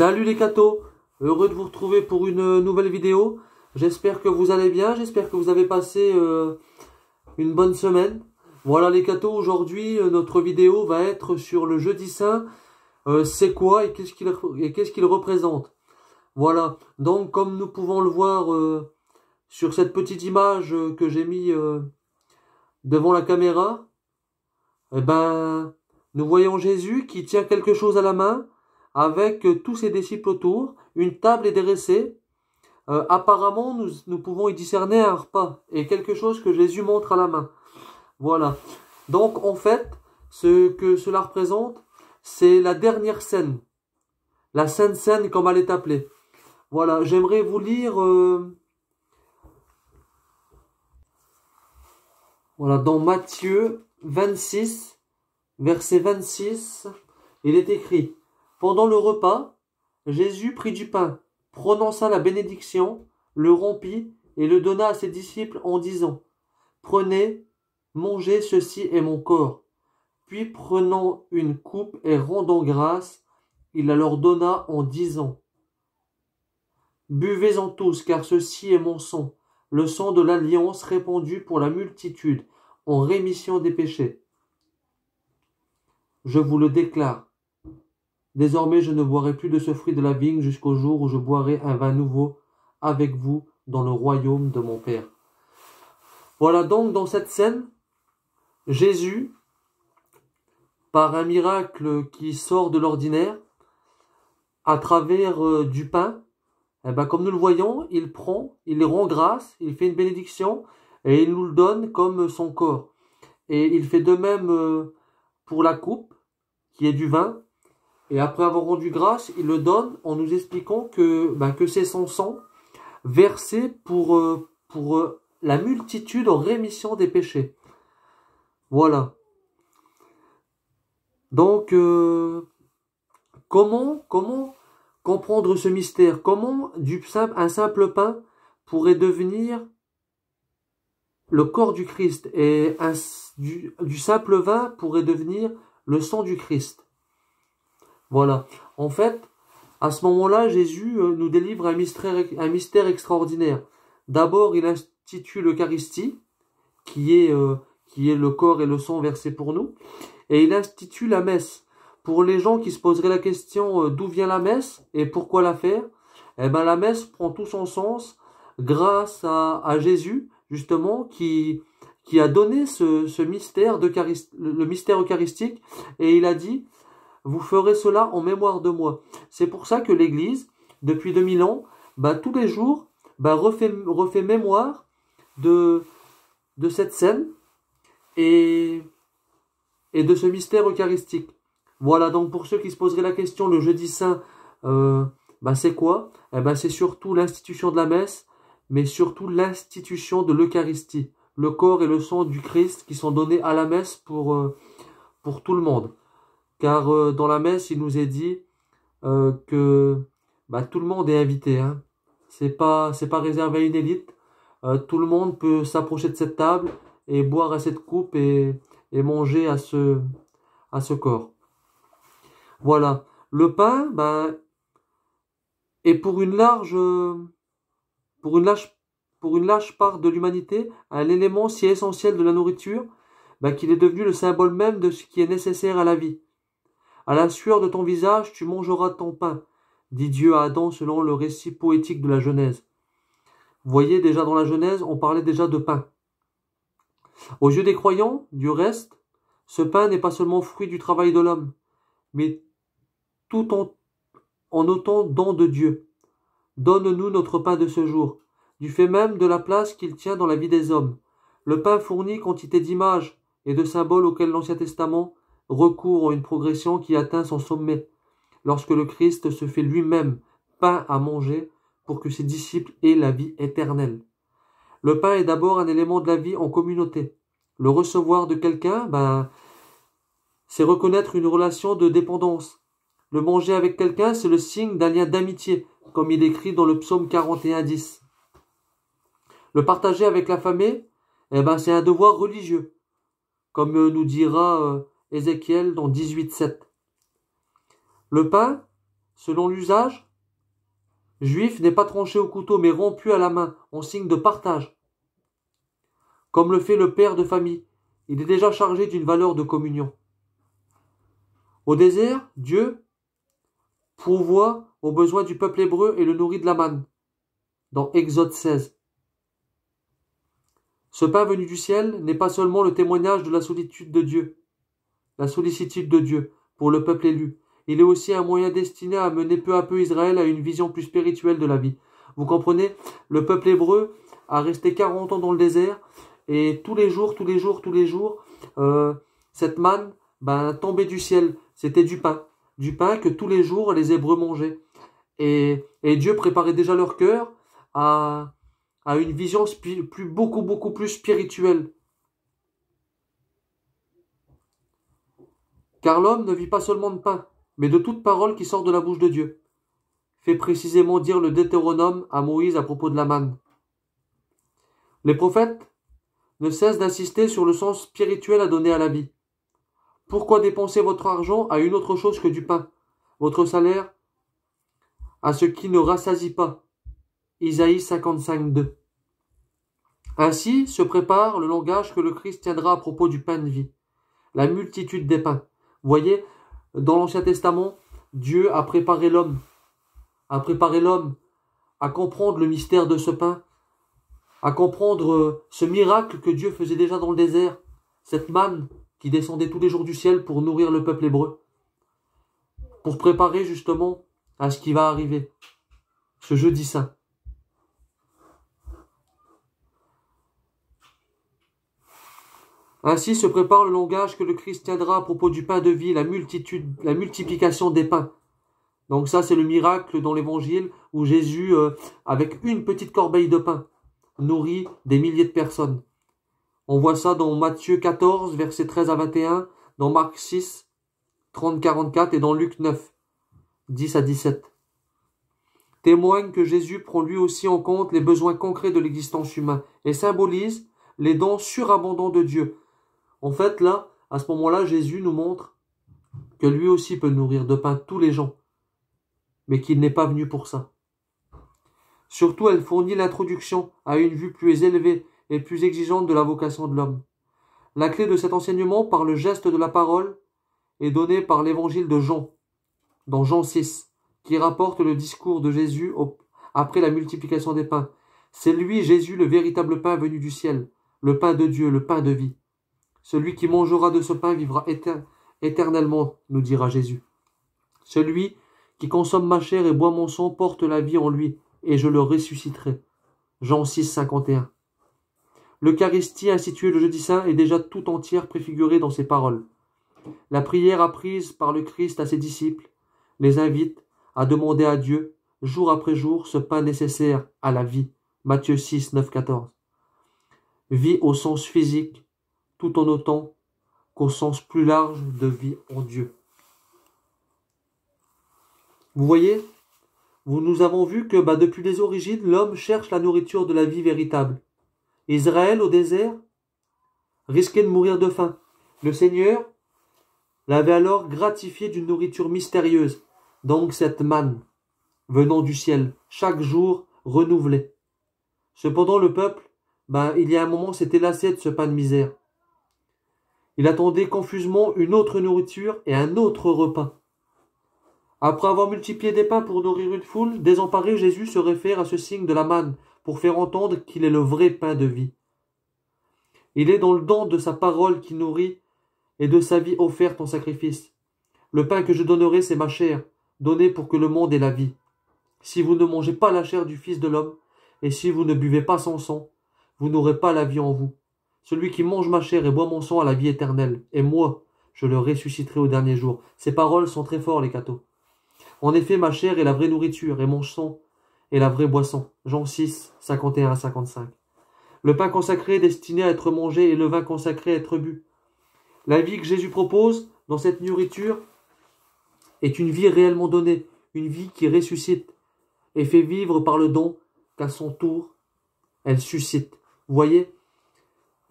Salut les cathos, heureux de vous retrouver pour une nouvelle vidéo. J'espère que vous allez bien, j'espère que vous avez passé une bonne semaine. Voilà les cathos, aujourd'hui notre vidéo va être sur le jeudi saint. C'est quoi et qu'est-ce qu'il représente. Voilà, donc comme nous pouvons le voir sur cette petite image que j'ai mis devant la caméra, eh ben, nous voyons Jésus qui tient quelque chose à la main, avec tous ses disciples autour, une table est dressée. Apparemment, nous pouvons y discerner un repas et quelque chose que Jésus montre à la main. Voilà. Donc, en fait, ce que cela représente, c'est la dernière scène. La Sainte Seine, comme elle est appelée. Voilà. J'aimerais vous lire... voilà, dans Matthieu 26, verset 26, il est écrit: pendant le repas, Jésus prit du pain, prononça la bénédiction, le rompit et le donna à ses disciples en disant: prenez, mangez, ceci est mon corps. Puis prenant une coupe et rendant grâce, il la leur donna en disant: buvez-en tous, car ceci est mon sang, le sang de l'alliance répandu pour la multitude, en rémission des péchés. Je vous le déclare. Désormais, je ne boirai plus de ce fruit de la vigne jusqu'au jour où je boirai un vin nouveau avec vous dans le royaume de mon Père. Voilà donc dans cette scène, Jésus, par un miracle qui sort de l'ordinaire, à travers du pain, comme nous le voyons, il prend, il rend grâce, il fait une bénédiction et il nous le donne comme son corps. Et il fait de même pour la coupe, qui est du vin. Et après avoir rendu grâce, il le donne en nous expliquant que c'est son sang versé pour la multitude en rémission des péchés. Voilà. Donc, comment comprendre ce mystère? Comment un simple pain pourrait devenir le corps du Christ et du simple vin pourrait devenir le sang du Christ? Voilà. En fait, à ce moment-là, Jésus nous délivre un mystère extraordinaire. D'abord, il institue l'Eucharistie, qui est le corps et le sang versés pour nous. Et il institue la messe. Pour les gens qui se poseraient la question d'où vient la messe et pourquoi la faire, la messe prend tout son sens grâce à Jésus, justement, qui a donné ce mystère le mystère eucharistique, et il a dit: vous ferez cela en mémoire de moi. C'est pour ça que l'Église, depuis 2000 ans, tous les jours, refait mémoire de cette scène et de ce mystère eucharistique. Voilà, donc pour ceux qui se poseraient la question, le jeudi saint, c'est quoi? C'est surtout l'institution de la messe, mais surtout l'institution de l'Eucharistie. Le corps et le sang du Christ qui sont donnés à la messe pour tout le monde. Car dans la messe, il nous est dit que tout le monde est invité. Hein. C'est pas réservé à une élite. Tout le monde peut s'approcher de cette table et boire à cette coupe et manger à ce corps. Voilà. Le pain, est pour une large part de l'humanité un élément si essentiel de la nourriture qu'il est devenu le symbole même de ce qui est nécessaire à la vie. À la sueur de ton visage, tu mangeras ton pain, dit Dieu à Adam selon le récit poétique de la Genèse. Vous voyez, déjà dans la Genèse, on parlait déjà de pain. Aux yeux des croyants, du reste, ce pain n'est pas seulement fruit du travail de l'homme, mais tout en autant don de Dieu. Donne-nous notre pain de ce jour, du fait même de la place qu'il tient dans la vie des hommes. Le pain fournit quantité d'images et de symboles auxquels l'Ancien Testament recourt à une progression qui atteint son sommet, lorsque le Christ se fait lui-même pain à manger pour que ses disciples aient la vie éternelle. Le pain est d'abord un élément de la vie en communauté. Le recevoir de quelqu'un, c'est reconnaître une relation de dépendance. Le manger avec quelqu'un, c'est le signe d'un lien d'amitié, comme il est écrit dans le psaume 41:10. Le partager avec la famille, c'est un devoir religieux, comme nous dira Ézéchiel dans 18:7. Le pain, selon l'usage juif, n'est pas tranché au couteau, mais rompu à la main, en signe de partage. Comme le fait le père de famille, il est déjà chargé d'une valeur de communion. Au désert, Dieu pourvoit aux besoins du peuple hébreu et le nourrit de la manne, dans Exode 16. Ce pain venu du ciel n'est pas seulement le témoignage de la sollicitude de Dieu pour le peuple élu. Il est aussi un moyen destiné à mener peu à peu Israël à une vision plus spirituelle de la vie. Vous comprenez, le peuple hébreu a resté 40 ans dans le désert et tous les jours, cette manne tombait du ciel. C'était du pain que tous les jours les Hébreux mangeaient. Et Dieu préparait déjà leur cœur à une vision beaucoup plus spirituelle. Car l'homme ne vit pas seulement de pain, mais de toute parole qui sort de la bouche de Dieu, fait précisément dire le Deutéronome à Moïse à propos de la manne. Les prophètes ne cessent d'insister sur le sens spirituel à donner à la vie. Pourquoi dépenser votre argent à une autre chose que du pain, votre salaire à ce qui ne rassasie pas? Isaïe 55, 2. Ainsi se prépare le langage que le Christ tiendra à propos du pain de vie, la multitude des pains. Vous voyez, dans l'Ancien Testament, Dieu a préparé l'homme à comprendre le mystère de ce pain, à comprendre ce miracle que Dieu faisait déjà dans le désert, cette manne qui descendait tous les jours du ciel pour nourrir le peuple hébreu, pour préparer justement à ce qui va arriver, ce jeudi saint. Ainsi se prépare le langage que le Christ tiendra à propos du pain de vie, la multiplication des pains. Donc ça, c'est le miracle dans l'évangile où Jésus, avec une petite corbeille de pain, nourrit des milliers de personnes. On voit ça dans Matthieu 14, versets 13 à 21, dans Marc 6, 30-44 et dans Luc 9, 10 à 17. Témoigne que Jésus prend lui aussi en compte les besoins concrets de l'existence humaine et symbolise les dons surabondants de Dieu. En fait, là, à ce moment-là, Jésus nous montre que lui aussi peut nourrir de pain tous les gens, mais qu'il n'est pas venu pour ça. Surtout, elle fournit l'introduction à une vue plus élevée et plus exigeante de la vocation de l'homme. La clé de cet enseignement, par le geste de la parole, est donnée par l'évangile de Jean, dans Jean 6, qui rapporte le discours de Jésus après la multiplication des pains. C'est lui, Jésus, le véritable pain venu du ciel, le pain de Dieu, le pain de vie. Celui qui mangera de ce pain vivra éternellement, nous dira Jésus. Celui qui consomme ma chair et boit mon sang porte la vie en lui, et je le ressusciterai. Jean 6, 51. L'Eucharistie instituée le jeudi saint est déjà tout entière préfigurée dans ces paroles. La prière apprise par le Christ à ses disciples les invite à demander à Dieu, jour après jour, ce pain nécessaire à la vie. Matthieu 6, 9, 14. Vie au sens physique, tout en autant qu'au sens plus large de vie en Dieu. Vous voyez, nous avons vu que depuis les origines, l'homme cherche la nourriture de la vie véritable. Israël, au désert, risquait de mourir de faim. Le Seigneur l'avait alors gratifié d'une nourriture mystérieuse, donc cette manne, venant du ciel, chaque jour renouvelée. Cependant, le peuple, il y a un moment, s'était lassé de ce pain de misère. Il attendait confusément une autre nourriture et un autre repas. Après avoir multiplié des pains pour nourrir une foule, désemparé, Jésus se réfère à ce signe de la manne pour faire entendre qu'il est le vrai pain de vie. Il est dans le don de sa parole qui nourrit et de sa vie offerte en sacrifice. Le pain que je donnerai, c'est ma chair, donnée pour que le monde ait la vie. Si vous ne mangez pas la chair du Fils de l'homme, et si vous ne buvez pas son sang, vous n'aurez pas la vie en vous. Celui qui mange ma chair et boit mon sang a la vie éternelle, et moi, je le ressusciterai au dernier jour. Ces paroles sont très fortes, les cathos. En effet, ma chair est la vraie nourriture, et mon sang est la vraie boisson. Jean 6, 51 à 55. Le pain consacré est destiné à être mangé, et le vin consacré à être bu. La vie que Jésus propose dans cette nourriture est une vie réellement donnée, une vie qui ressuscite, et fait vivre par le don qu'à son tour, elle suscite. Vous voyez,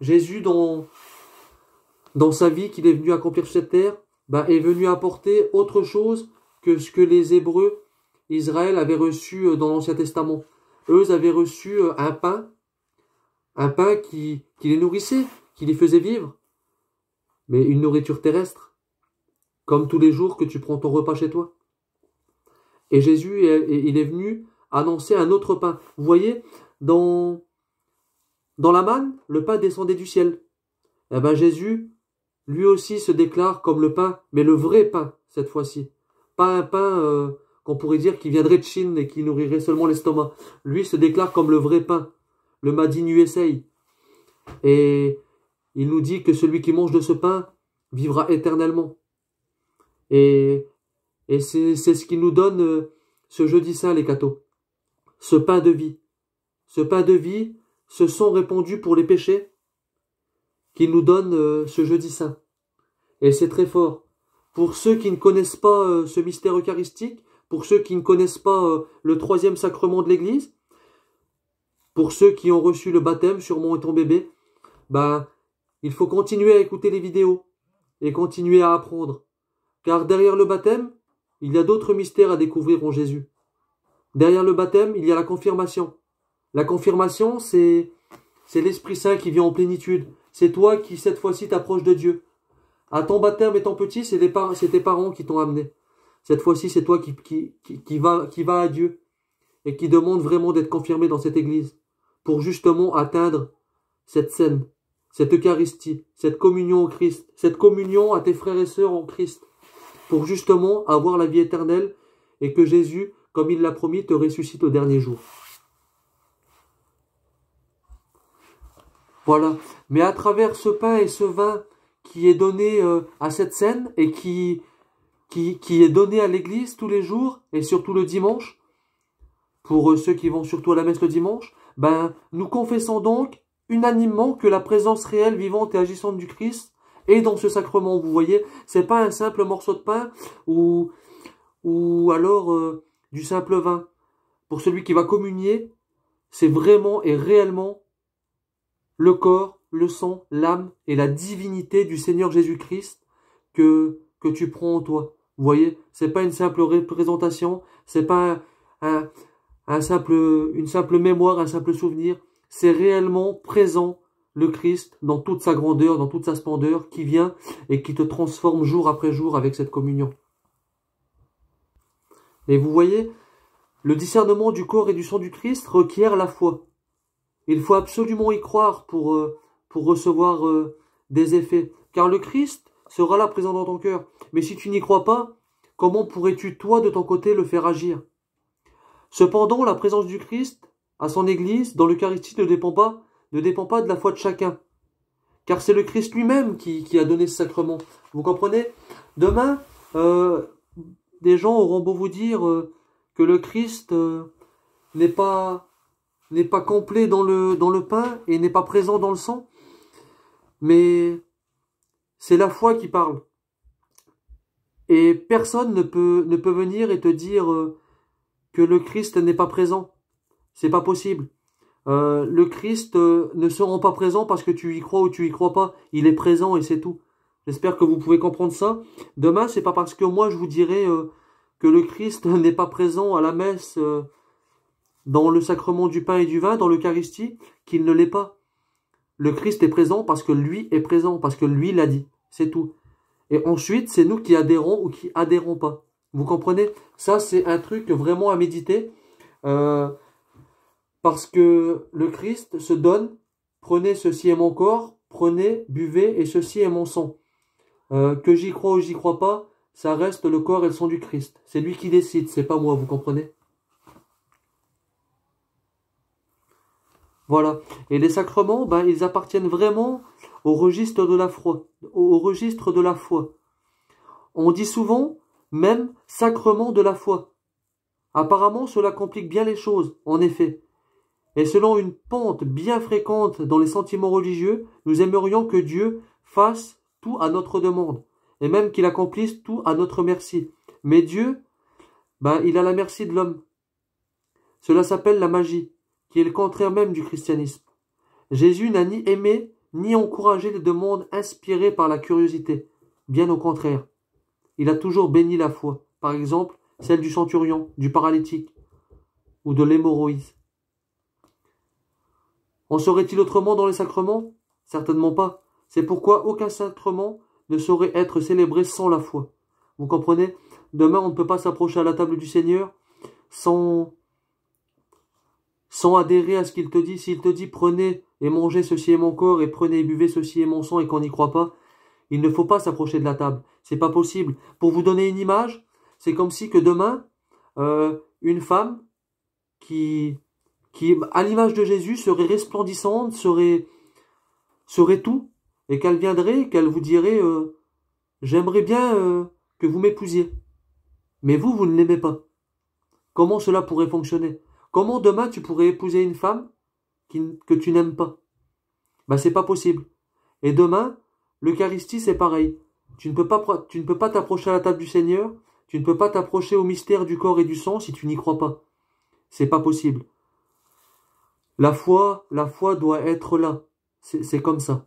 Jésus, dans sa vie qu'il est venu accomplir sur cette terre, est venu apporter autre chose que ce que les Hébreux, Israël, avaient reçu dans l'Ancien Testament. Eux avaient reçu un pain qui les nourrissait, qui les faisait vivre, mais une nourriture terrestre, comme tous les jours que tu prends ton repas chez toi. Et Jésus, il est venu annoncer un autre pain. Vous voyez, dans la manne, le pain descendait du ciel. Eh bien Jésus, lui aussi, se déclare comme le pain, mais le vrai pain, cette fois-ci. Pas un pain qu'on pourrait dire qui viendrait de Chine et qui nourrirait seulement l'estomac. Lui se déclare comme le vrai pain, le Made in USA. Et il nous dit que celui qui mange de ce pain vivra éternellement. Et c'est ce qu'il nous donne ce jeudi saint, les cathos. Ce pain de vie. Ce pain de vie, ce sang répandu pour les péchés qu'il nous donne ce jeudi saint. Et c'est très fort. Pour ceux qui ne connaissent pas ce mystère eucharistique, pour ceux qui ne connaissent pas le troisième sacrement de l'Église, pour ceux qui ont reçu le baptême, sûrement étant bébé, il faut continuer à écouter les vidéos et continuer à apprendre. Car derrière le baptême, il y a d'autres mystères à découvrir en Jésus. Derrière le baptême, il y a la confirmation. La confirmation, c'est l'Esprit Saint qui vient en plénitude. C'est toi qui, cette fois-ci, t'approches de Dieu. À ton baptême étant petit, c'est tes parents qui t'ont amené. Cette fois-ci, c'est toi qui va à Dieu et qui demande vraiment d'être confirmé dans cette église pour justement atteindre cette scène, cette Eucharistie, cette communion au Christ, cette communion à tes frères et sœurs en Christ, pour justement avoir la vie éternelle et que Jésus, comme il l'a promis, te ressuscite au dernier jour. Voilà. Mais à travers ce pain et ce vin qui est donné à cette scène et qui est donné à l'église tous les jours et surtout le dimanche, pour ceux qui vont surtout à la messe le dimanche, nous confessons donc unanimement que la présence réelle, vivante et agissante du Christ est dans ce sacrement. Vous voyez, c'est pas un simple morceau de pain ou alors du simple vin. Pour celui qui va communier, c'est vraiment et réellement le corps, le sang, l'âme et la divinité du Seigneur Jésus-Christ que tu prends en toi. Vous voyez, c'est pas une simple représentation, c'est pas une simple mémoire, un simple souvenir. C'est réellement présent le Christ dans toute sa grandeur, dans toute sa splendeur, qui vient et qui te transforme jour après jour avec cette communion. Et vous voyez, le discernement du corps et du sang du Christ requiert la foi. Il faut absolument y croire pour recevoir des effets. Car le Christ sera là présent dans ton cœur. Mais si tu n'y crois pas, comment pourrais-tu, toi, de ton côté, le faire agir? Cependant, la présence du Christ à son Église, dans l'Eucharistie, ne dépend pas de la foi de chacun. Car c'est le Christ lui-même qui a donné ce sacrement. Vous comprenez? Demain, des gens auront beau vous dire que le Christ n'est pas complet dans le pain et n'est pas présent dans le sang. Mais c'est la foi qui parle. Et personne ne peut venir et te dire que le Christ n'est pas présent. C'est pas possible. Le Christ ne se rend pas présent parce que tu y crois ou tu y crois pas. Il est présent et c'est tout. J'espère que vous pouvez comprendre ça. Demain, c'est pas parce que moi je vous dirai que le Christ n'est pas présent à la messe dans le sacrement du pain et du vin, dans l'Eucharistie, qu'il ne l'est pas. Le Christ est présent parce que lui est présent, parce que lui l'a dit. C'est tout. Et ensuite, c'est nous qui adhérons ou qui adhérons pas. Vous comprenez? Ça, c'est un truc vraiment à méditer. Parce que le Christ se donne. Prenez, ceci est mon corps. Prenez, buvez, et ceci est mon sang. Que j'y crois ou j'y crois pas, ça reste le corps et le sang du Christ. C'est lui qui décide, c'est pas moi, vous comprenez? Voilà. Et les sacrements, ils appartiennent vraiment au registre de la foi. Au registre de la foi. On dit souvent, même, sacrement de la foi. Apparemment, cela complique bien les choses, en effet. Et selon une pente bien fréquente dans les sentiments religieux, nous aimerions que Dieu fasse tout à notre demande, et même qu'il accomplisse tout à notre merci. Mais Dieu, il a la merci de l'homme. Cela s'appelle la magie, qui est le contraire même du christianisme. Jésus n'a ni aimé, ni encouragé les demandes inspirées par la curiosité. Bien au contraire. Il a toujours béni la foi, par exemple celle du centurion, du paralytique ou de l'hémorroïde. En serait-il autrement dans les sacrements? Certainement pas. C'est pourquoi aucun sacrement ne saurait être célébré sans la foi. Vous comprenez? Demain, on ne peut pas s'approcher à la table du Seigneur sans adhérer à ce qu'il te dit. S'il te dit prenez et mangez, ceci est mon corps, et prenez et buvez, ceci est mon sang, et qu'on n'y croit pas, il ne faut pas s'approcher de la table. C'est pas possible. Pour vous donner une image, c'est comme si que demain, une femme qui, à l'image de Jésus, serait resplendissante, serait tout, et qu'elle viendrait, qu'elle vous dirait, j'aimerais bien que vous m'épousiez. Mais vous ne l'aimez pas. Comment cela pourrait fonctionner? Comment demain tu pourrais épouser une femme que tu n'aimes pas? Ben, c'est pas possible. Et demain, l'Eucharistie, c'est pareil. Tu ne peux pas t'approcher à la table du Seigneur, tu ne peux pas t'approcher au mystère du corps et du sang si tu n'y crois pas. C'est pas possible. La foi doit être là. C'est comme ça.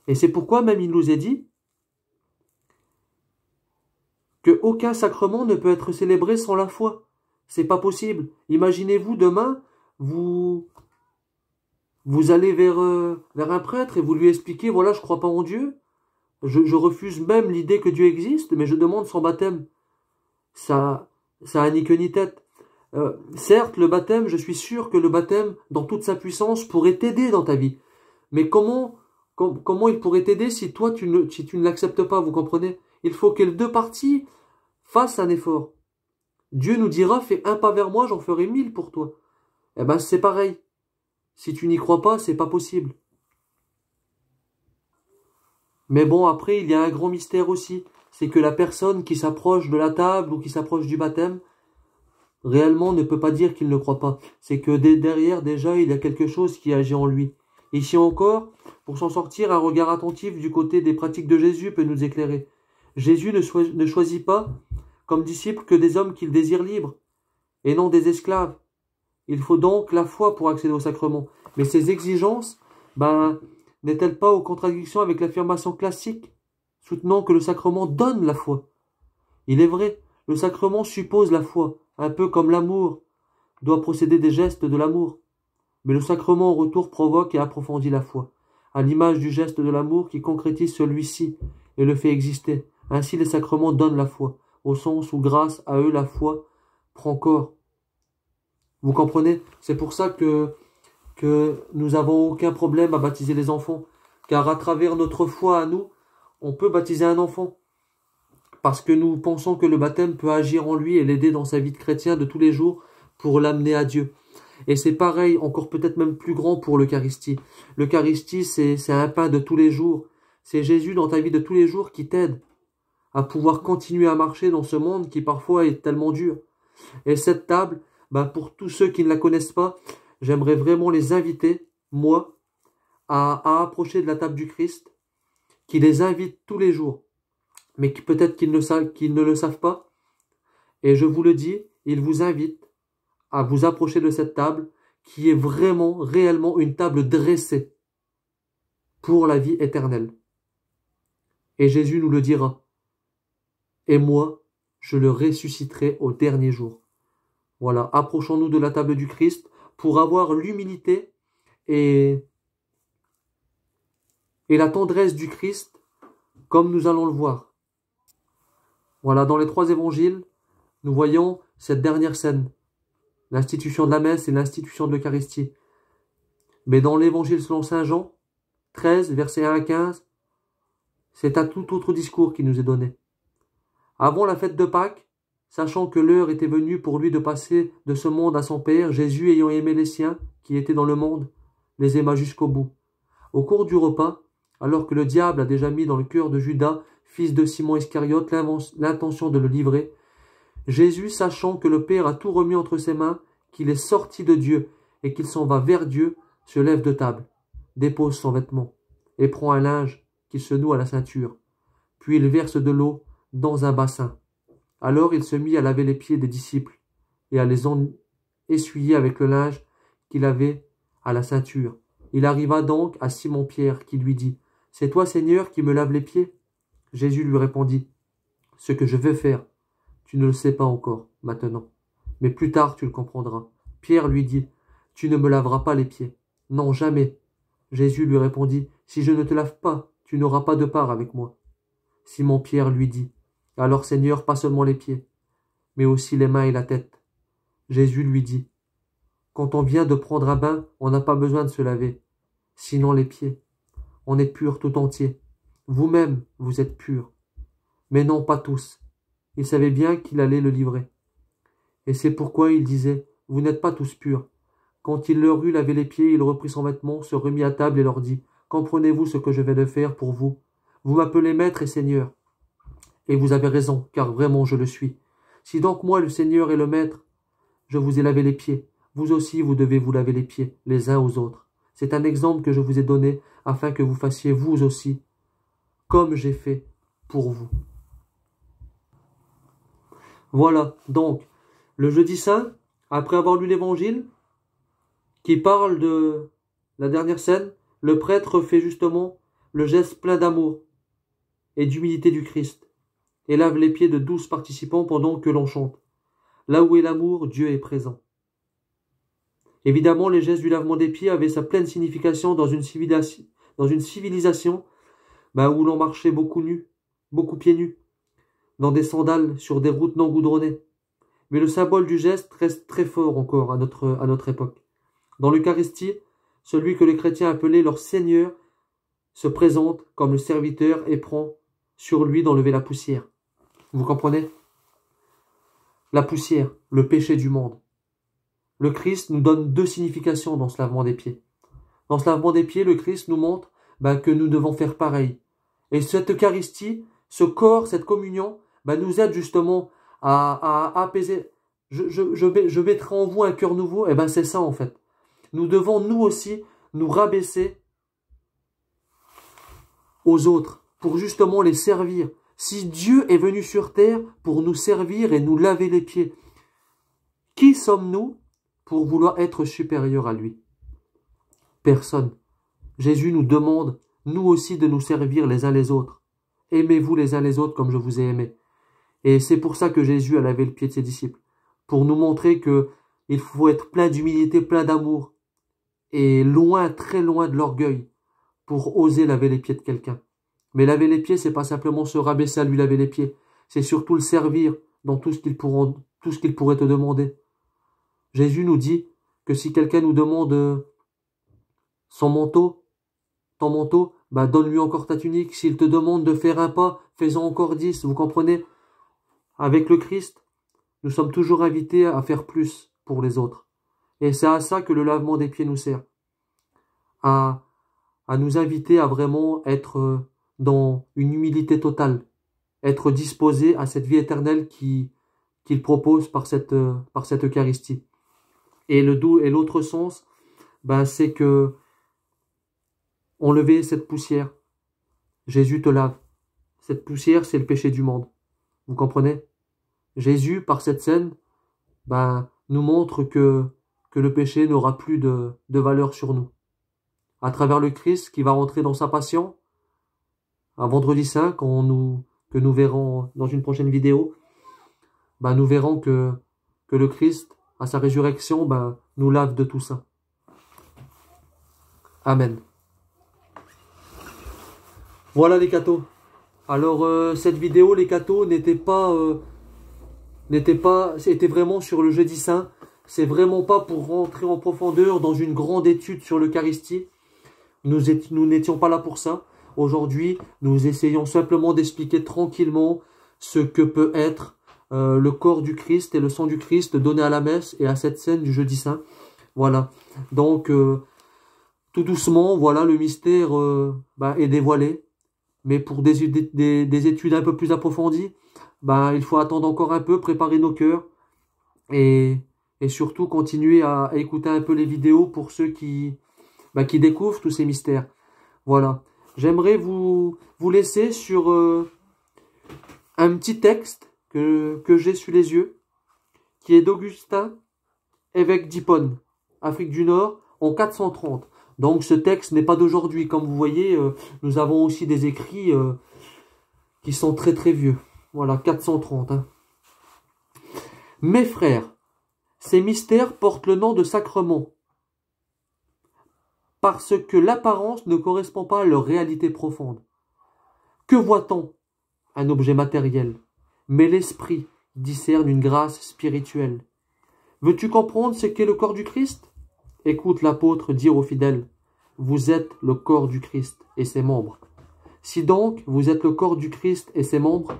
Et c'est pourquoi même il nous est dit que aucun sacrement ne peut être célébré sans la foi. C'est pas possible. Imaginez-vous demain, vous allez vers un prêtre et vous lui expliquez, voilà, je crois pas en Dieu, je refuse même l'idée que Dieu existe, mais je demande son baptême. Ça a ni queue ni tête. Certes, le baptême, je suis sûr que le baptême, dans toute sa puissance, pourrait t'aider dans ta vie. Mais comment il pourrait t'aider si toi, tu ne l'acceptes pas, vous comprenez? Il faut que les deux parties fassent un effort. Dieu nous dira, fais un pas vers moi, j'en ferai 1000 pour toi. Eh ben, c'est pareil. Si tu n'y crois pas, c'est pas possible. Mais bon, après, il y a un grand mystère aussi. C'est que la personne qui s'approche de la table ou qui s'approche du baptême, réellement ne peut pas dire qu'il ne croit pas. C'est que derrière, déjà, il y a quelque chose qui agit en lui. Ici encore, pour s'en sortir, un regard attentif du côté des pratiques de Jésus peut nous éclairer. Jésus ne choisit pas comme disciples que des hommes qu'il désire libres, et non des esclaves. Il faut donc la foi pour accéder au sacrement. Mais ces exigences, n'est-elle pas aux contradictions avec l'affirmation classique, soutenant que le sacrement donne la foi? Il est vrai, le sacrement suppose la foi, un peu comme l'amour doit procéder des gestes de l'amour. Mais le sacrement en retour provoque et approfondit la foi, à l'image du geste de l'amour qui concrétise celui-ci et le fait exister. Ainsi les sacrements donnent la foi, au sens où grâce à eux la foi prend corps. Vous comprenez? C'est pour ça que nous n'avons aucun problème à baptiser les enfants, car à travers notre foi à nous, on peut baptiser un enfant, parce que nous pensons que le baptême peut agir en lui et l'aider dans sa vie de chrétien de tous les jours pour l'amener à Dieu. Et c'est pareil, encore peut-être même plus grand pour l'Eucharistie. L'Eucharistie, c'est un pain de tous les jours. C'est Jésus dans ta vie de tous les jours qui t'aide à pouvoir continuer à marcher dans ce monde qui parfois est tellement dur. Et cette table, pour tous ceux qui ne la connaissent pas, j'aimerais vraiment les inviter, moi, à approcher de la table du Christ, qui les invite tous les jours, mais peut-être qu'ils ne le savent pas. Et je vous le dis, il vous invite à vous approcher de cette table qui est vraiment, réellement une table dressée pour la vie éternelle. Et Jésus nous le dira. Et moi, je le ressusciterai au dernier jour. Voilà, approchons-nous de la table du Christ pour avoir l'humilité et la tendresse du Christ, comme nous allons le voir. Voilà, dans les 3 évangiles, nous voyons cette dernière scène, l'institution de la messe et l'institution de l'Eucharistie. Mais dans l'évangile selon saint Jean, 13, versets 1 à 15, c'est un tout autre discours qui nous est donné. Avant la fête de Pâques, sachant que l'heure était venue pour lui de passer de ce monde à son Père, Jésus, ayant aimé les siens qui étaient dans le monde, les aima jusqu'au bout. Au cours du repas, alors que le diable a déjà mis dans le cœur de Judas, fils de Simon Iscariote, l'intention de le livrer, Jésus, sachant que le Père a tout remis entre ses mains, qu'il est sorti de Dieu et qu'il s'en va vers Dieu, se lève de table, dépose son vêtement et prend un linge qu'il se noue à la ceinture. Puis il verse de l'eau dans un bassin. Alors il se mit à laver les pieds des disciples et à les essuyer avec le linge qu'il avait à la ceinture. Il arriva donc à Simon-Pierre qui lui dit « C'est toi, Seigneur, qui me laves les pieds ?» Jésus lui répondit, « Ce que je veux faire, tu ne le sais pas encore, maintenant, mais plus tard tu le comprendras. » Pierre lui dit, « Tu ne me laveras pas les pieds. » « Non, jamais. » Jésus lui répondit, « Si je ne te lave pas, tu n'auras pas de part avec moi. » Simon-Pierre lui dit, « Alors Seigneur, pas seulement les pieds, mais aussi les mains et la tête. » Jésus lui dit, « Quand on vient de prendre un bain, on n'a pas besoin de se laver, sinon les pieds. On est pur tout entier. Vous-même, vous êtes purs. Mais non, pas tous. » Il savait bien qu'il allait le livrer. Et c'est pourquoi il disait, « Vous n'êtes pas tous purs. » Quand il leur eut lavé les pieds, il reprit son vêtement, se remit à table et leur dit, « Comprenez-vous ce que je vais de faire pour vous? Vous m'appelez maître et seigneur. Et vous avez raison, car vraiment je le suis. Si donc moi, le Seigneur et le maître, je vous ai lavé les pieds, vous aussi vous devez vous laver les pieds, les uns aux autres. C'est un exemple que je vous ai donné, afin que vous fassiez vous aussi, comme j'ai fait pour vous. » Voilà, donc, le jeudi saint, après avoir lu l'évangile, qui parle de la dernière scène, le prêtre fait justement le geste plein d'amour et d'humilité du Christ, et lave les pieds de 12 participants pendant que l'on chante. Là où est l'amour, Dieu est présent. Évidemment, les gestes du lavement des pieds avaient sa pleine signification dans une civilisation où l'on marchait beaucoup nus, beaucoup pieds nus, dans des sandales sur des routes non goudronnées. Mais le symbole du geste reste très fort encore à notre époque. Dans l'Eucharistie, celui que les chrétiens appelaient leur Seigneur se présente comme le serviteur et prend sur lui d'enlever la poussière. Vous comprenez? La poussière, le péché du monde. Le Christ nous donne deux significations dans ce lavement des pieds. Dans ce lavement des pieds, le Christ nous montre que nous devons faire pareil. Et cette Eucharistie, ce corps, cette communion, nous aide justement à apaiser. Je mettrai en vous un cœur nouveau. Et c'est ça en fait. Nous devons nous aussi nous rabaisser aux autres pour justement les servir. Si Dieu est venu sur terre pour nous servir et nous laver les pieds, qui sommes-nous pour vouloir être supérieurs à lui? Personne. Jésus nous demande, nous aussi, de nous servir les uns les autres. Aimez-vous les uns les autres comme je vous ai aimé. Et c'est pour ça que Jésus a lavé le pied de ses disciples. Pour nous montrer que il faut être plein d'humilité, plein d'amour. Et loin, très loin de l'orgueil pour oser laver les pieds de quelqu'un. Mais laver les pieds, c'est pas simplement se rabaisser à lui laver les pieds. C'est surtout le servir dans tout ce qu'il pourrait te demander. Jésus nous dit que si quelqu'un nous demande ton manteau, donne-lui encore ta tunique. S'il te demande de faire un pas, fais-en encore 10. Vous comprenez? Avec le Christ, nous sommes toujours invités à faire plus pour les autres. Et c'est à ça que le lavement des pieds nous sert. À nous inviter à vraiment être dans une humilité totale. Être disposé à cette vie éternelle qu'il propose par cette Eucharistie. Et l'autre sens, c'est que enlever cette poussière. Jésus te lave. Cette poussière, c'est le péché du monde. Vous comprenez? Jésus, par cette scène, nous montre que le péché n'aura plus de valeur sur nous. À travers le Christ qui va rentrer dans sa passion, un vendredi saint, que nous verrons dans une prochaine vidéo, nous verrons que le Christ, à sa résurrection, nous lave de tout ça. Amen. Voilà les cathos. Alors cette vidéo, les cathos, c'était vraiment sur le jeudi saint. C'est vraiment pas pour rentrer en profondeur dans une grande étude sur l'Eucharistie. Nous n'étions pas là pour ça. Aujourd'hui, nous essayons simplement d'expliquer tranquillement ce que peut être le corps du Christ et le sang du Christ donné à la messe et à cette scène du jeudi saint. Voilà. Donc, tout doucement, voilà, le mystère est dévoilé. Mais pour des études un peu plus approfondies, il faut attendre encore un peu, préparer nos cœurs et surtout continuer à écouter un peu les vidéos pour ceux qui découvrent tous ces mystères. Voilà. J'aimerais vous laisser sur un petit texte que j'ai sous les yeux, qui est d'Augustin, évêque d'Hippone, Afrique du Nord, en 430. Donc ce texte n'est pas d'aujourd'hui. Comme vous voyez, nous avons aussi des écrits qui sont très très vieux. Voilà, 430. Hein. Mes frères, ces mystères portent le nom de sacrement, parce que l'apparence ne correspond pas à leur réalité profonde. Que voit-on? Un objet matériel, mais l'esprit discerne une grâce spirituelle. Veux-tu comprendre ce qu'est le corps du Christ? Écoute l'apôtre dire aux fidèles, vous êtes le corps du Christ et ses membres. Si donc vous êtes le corps du Christ et ses membres,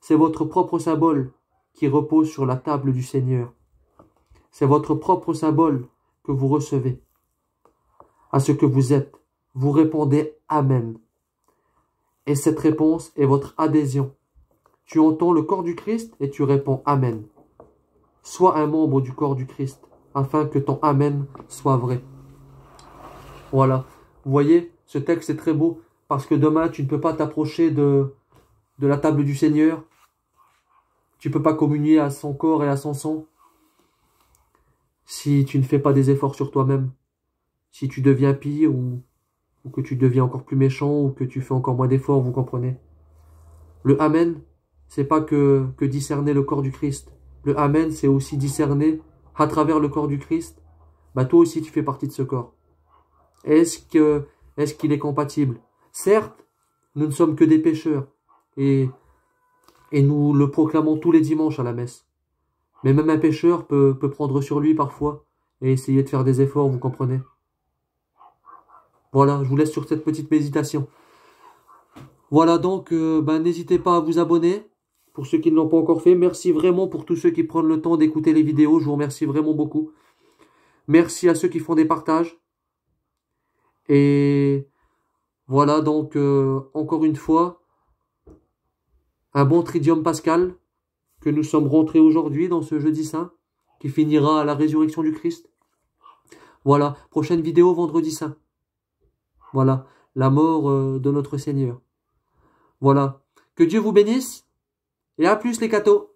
c'est votre propre symbole qui repose sur la table du Seigneur. C'est votre propre symbole que vous recevez. À ce que vous êtes, vous répondez Amen. Et cette réponse est votre adhésion. Tu entends le corps du Christ et tu réponds Amen. Sois un membre du corps du Christ, afin que ton Amen soit vrai. Voilà. Vous voyez, ce texte est très beau, parce que demain, tu ne peux pas t'approcher de la table du Seigneur. Tu ne peux pas communier à son corps et à son sang si tu ne fais pas des efforts sur toi-même. Si tu deviens pire ou que tu deviens encore plus méchant ou que tu fais encore moins d'efforts, vous comprenez. Le Amen, c'est pas que discerner le corps du Christ. Le Amen, c'est aussi discerner à travers le corps du Christ. Bah toi aussi, tu fais partie de ce corps. Est-ce qu'il est compatible? Certes, nous ne sommes que des pécheurs et nous le proclamons tous les dimanches à la messe. Mais même un pécheur peut prendre sur lui parfois et essayer de faire des efforts, vous comprenez. Voilà, je vous laisse sur cette petite méditation. Voilà donc, n'hésitez pas à vous abonner pour ceux qui ne l'ont pas encore fait. Merci vraiment pour tous ceux qui prennent le temps d'écouter les vidéos. Je vous remercie vraiment beaucoup. Merci à ceux qui font des partages. Et voilà donc, encore une fois, un bon Tridium Pascal que nous sommes rentrés aujourd'hui dans ce jeudi saint qui finira à la résurrection du Christ. Voilà, prochaine vidéo vendredi saint. Voilà, la mort de notre Seigneur. Voilà, que Dieu vous bénisse et à plus les cathos.